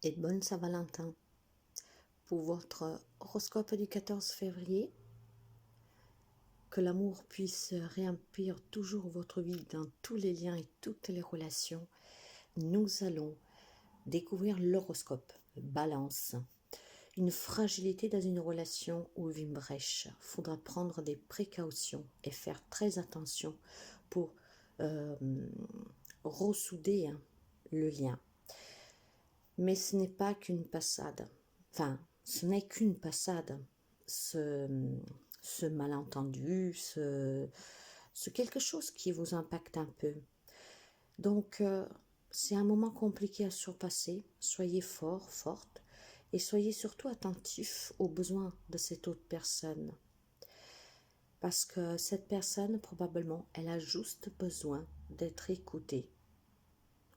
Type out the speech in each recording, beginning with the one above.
et bonne Saint-Valentin. Pour votre horoscope du 14 février, que l'amour puisse réemplir toujours votre vie dans tous les liens et toutes les relations. Nous allons découvrir l'horoscope Balance. Une fragilité dans une relation ou une brèche. Il faudra prendre des précautions et faire très attention pour ressouder le lien. Mais ce n'est pas qu'une passade. Enfin, ce n'est qu'une passade. Ce malentendu, ce quelque chose qui vous impacte un peu. Donc, c'est un moment compliqué à surpasser. Soyez fort, forte, et soyez surtout attentif aux besoins de cette autre personne. Parce que cette personne, probablement, elle a juste besoin d'être écoutée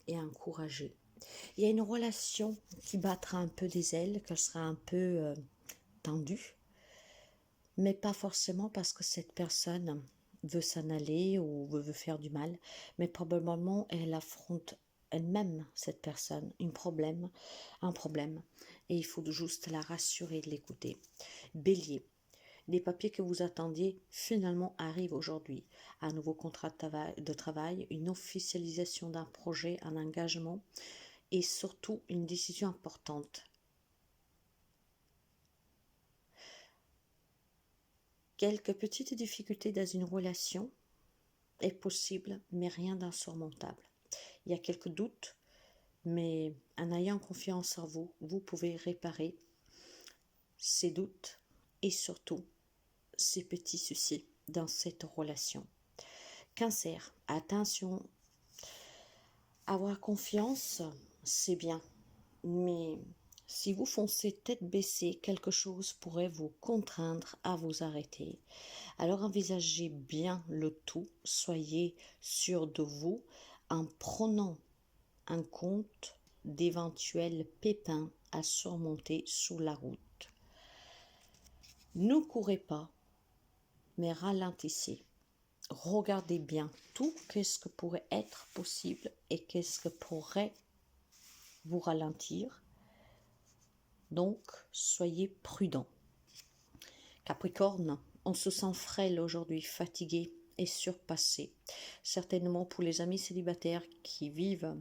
et encouragée. Il y a une relation qui battra un peu des ailes, qu'elle sera un peu tendue, mais pas forcément parce que cette personne veut s'en aller ou veut faire du mal, mais probablement elle affronte elle-même, cette personne, un problème, et il faut juste la rassurer et l'écouter. Bélier, les papiers que vous attendiez finalement arrivent aujourd'hui. Un nouveau contrat de travail, une officialisation d'un projet, un engagement et surtout une décision importante. Quelques petites difficultés dans une relation est possible, mais rien d'insurmontable. Il y a quelques doutes, mais en ayant confiance en vous, vous pouvez réparer ces doutes et surtout ces petits soucis dans cette relation. Cancer, attention, avoir confiance, c'est bien, mais si vous foncez tête baissée, quelque chose pourrait vous contraindre à vous arrêter. Alors envisagez bien le tout, soyez sûr de vous en prenant en compte d'éventuels pépins à surmonter sur la route. Ne courez pas, mais ralentissez. Regardez bien tout, qu'est-ce que pourrait être possible et qu'est-ce que pourrait vous ralentir. Donc, soyez prudent. Capricorne, on se sent frêle aujourd'hui, fatigué et surpassé. Certainement pour les amis célibataires qui vivent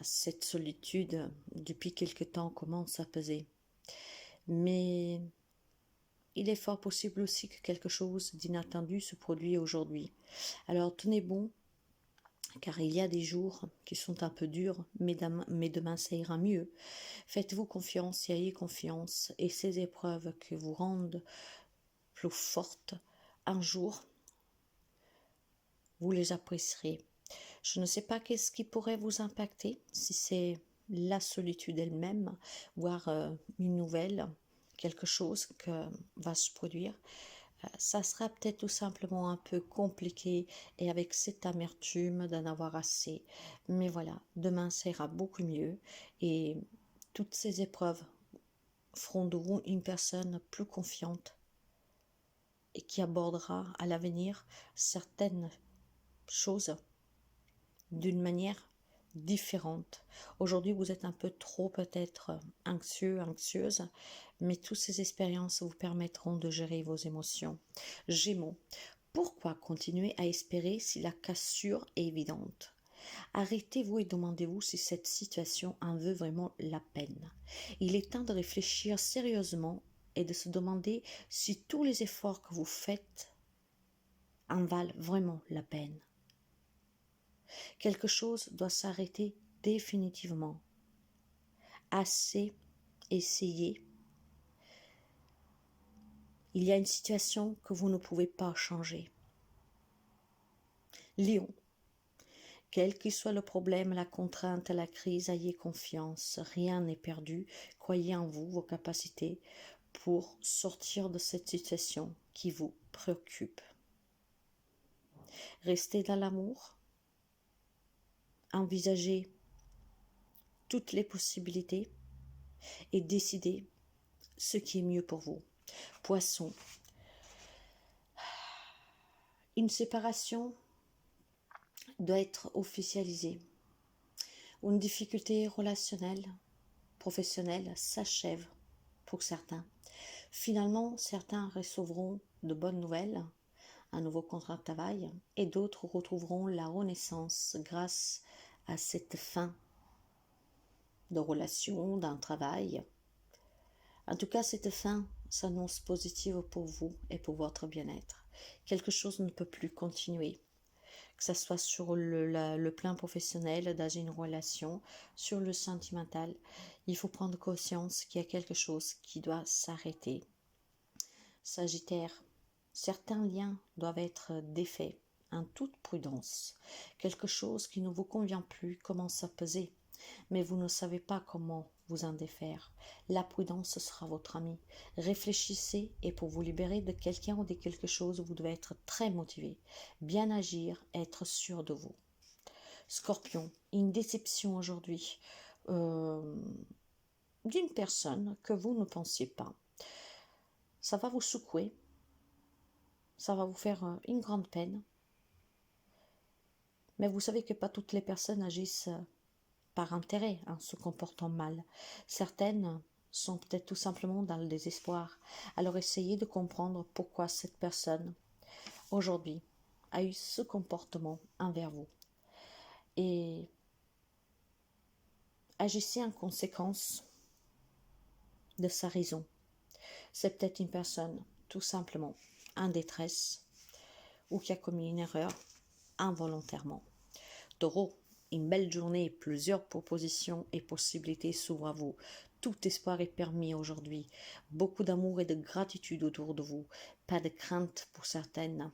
cette solitude depuis quelque temps commence à peser. Mais il est fort possible aussi que quelque chose d'inattendu se produise aujourd'hui. Alors tenez bon, car il y a des jours qui sont un peu durs, mais demain ça ira mieux. Faites-vous confiance, ayez confiance, et ces épreuves qui vous rendent plus fortes, un jour, vous les apprécierez. Je ne sais pas qu'est-ce qui pourrait vous impacter, si c'est la solitude elle-même, voire une nouvelle, quelque chose que va se produire. Ça sera peut-être tout simplement un peu compliqué et avec cette amertume d'en avoir assez. Mais voilà, demain ça ira beaucoup mieux et toutes ces épreuves feront de vous une personne plus confiante et qui abordera à l'avenir certaines choses d'une manière différente. Aujourd'hui, vous êtes un peu trop peut-être anxieux, anxieuse, mais toutes ces expériences vous permettront de gérer vos émotions. Gémeaux, pourquoi continuer à espérer si la cassure est évidente? Arrêtez-vous et demandez-vous si cette situation en veut vraiment la peine. Il est temps de réfléchir sérieusement et de se demander si tous les efforts que vous faites en valent vraiment la peine. Quelque chose doit s'arrêter définitivement. Assez essayé. Il y a une situation que vous ne pouvez pas changer. Lion, quel que soit le problème, la contrainte, la crise, ayez confiance. Rien n'est perdu. Croyez en vous, vos capacités pour sortir de cette situation qui vous préoccupe. Restez dans l'amour. Envisagez toutes les possibilités et décidez ce qui est mieux pour vous. Poisson, une séparation doit être officialisée. Une difficulté relationnelle professionnel s'achève pour certains. Finalement, certains recevront de bonnes nouvelles, un nouveau contrat de travail, et d'autres retrouveront la renaissance grâce à cette fin de relation, d'un travail. En tout cas, cette fin s'annonce positive pour vous et pour votre bien-être. Quelque chose ne peut plus continuer, que ce soit sur le plan professionnel, dans une relation, sur le sentimental. Il faut prendre conscience qu'il y a quelque chose qui doit s'arrêter. Sagittaire, certains liens doivent être défaits en toute prudence. Quelque chose qui ne vous convient plus commence à peser, mais vous ne savez pas comment vous en défaire. La prudence sera votre amie. Réfléchissez et pour vous libérer de quelqu'un ou de quelque chose, vous devez être très motivé, bien agir, être sûr de vous. Scorpion, une déception aujourd'hui d'une personne que vous ne pensiez pas. Ça va vous secouer, ça va vous faire une grande peine. Mais vous savez que pas toutes les personnes agissent par intérêt en se comportant mal. Certaines sont peut-être tout simplement dans le désespoir. Alors essayez de comprendre pourquoi cette personne, aujourd'hui, a eu ce comportement envers vous. Et agissez en conséquence de sa raison. C'est peut-être une personne tout simplement en détresse ou qui a commis une erreur involontairement. Taureau, une belle journée, plusieurs propositions et possibilités s'ouvrent à vous. Tout espoir est permis aujourd'hui. Beaucoup d'amour et de gratitude autour de vous. Pas de crainte pour certains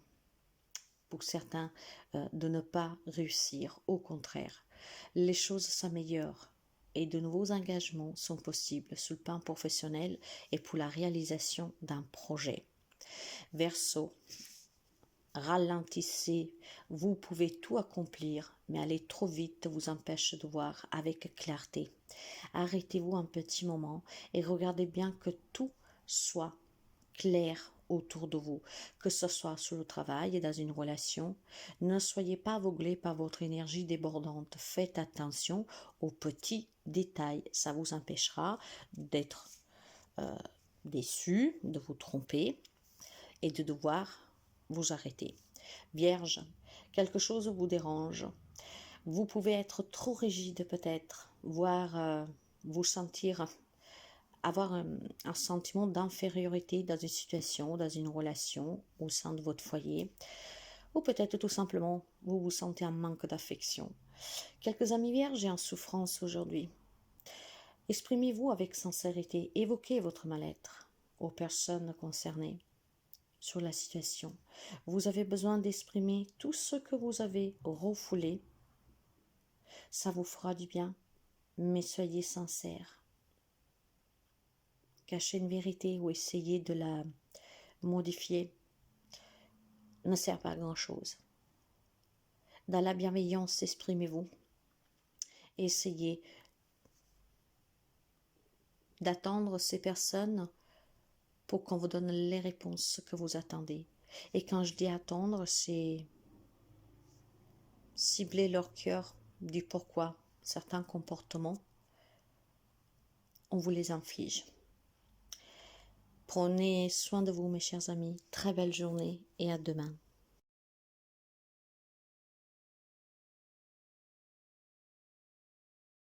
de ne pas réussir. Au contraire, les choses s'améliorent et de nouveaux engagements sont possibles sur le plan professionnel et pour la réalisation d'un projet. Verseau, ralentissez, vous pouvez tout accomplir, mais aller trop vite vous empêche de voir avec clarté. Arrêtez-vous un petit moment et regardez bien que tout soit clair autour de vous, que ce soit sur le travail et dans une relation. Ne soyez pas aveuglés par votre énergie débordante. Faites attention aux petits détails. Ça vous empêchera d'être déçu, de vous tromper et de devoir vous arrêter. Vierge, quelque chose vous dérange. Vous pouvez être trop rigide peut-être, voire vous sentir avoir un sentiment d'infériorité dans une situation, dans une relation au sein de votre foyer, ou peut-être tout simplement vous vous sentez en manque d'affection. Quelques amis vierges et en souffrance aujourd'hui. Exprimez-vous avec sincérité, évoquez votre mal-être aux personnes concernées sur la situation. Vous avez besoin d'exprimer tout ce que vous avez refoulé. Ça vous fera du bien, mais soyez sincère. Cacher une vérité ou essayer de la modifier ne sert pas à grand-chose. Dans la bienveillance, exprimez-vous. Essayez d'attendre ces personnes pour qu'on vous donne les réponses que vous attendez. Et quand je dis attendre, c'est cibler leur cœur du pourquoi certains comportements, on vous les inflige. Prenez soin de vous, mes chers amis. Très belle journée et à demain.